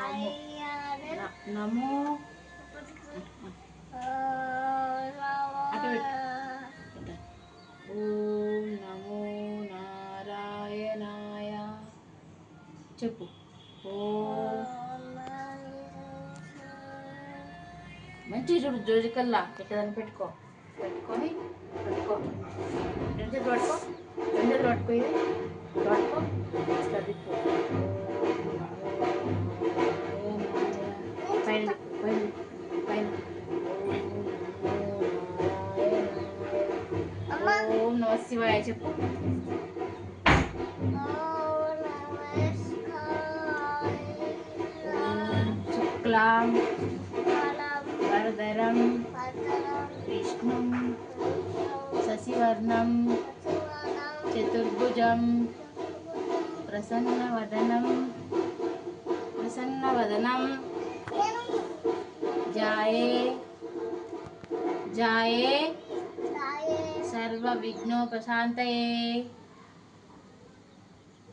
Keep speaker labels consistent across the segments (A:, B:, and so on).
A: అని నమో ఓం నమో నారాయణాయ చెప్పు. మంచి చూడు జోజికల్లా ఎక్కడని పెట్టుకొని రెండు చేతులు పట్టుకో చదువుకో. పైన ఓం నమ శివాయ చెప్పు. శుక్లాం వరదరం విష్ణుం శశివర్ణం చతుర్భుజం ప్రసన్నవదనం ధ్యాయే సర్వ విఘ్నోపశాంతయే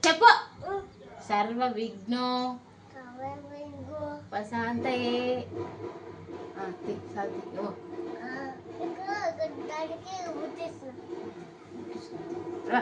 A: చెప్పు. సర్వ విఘ్నోపశాంతయే రా.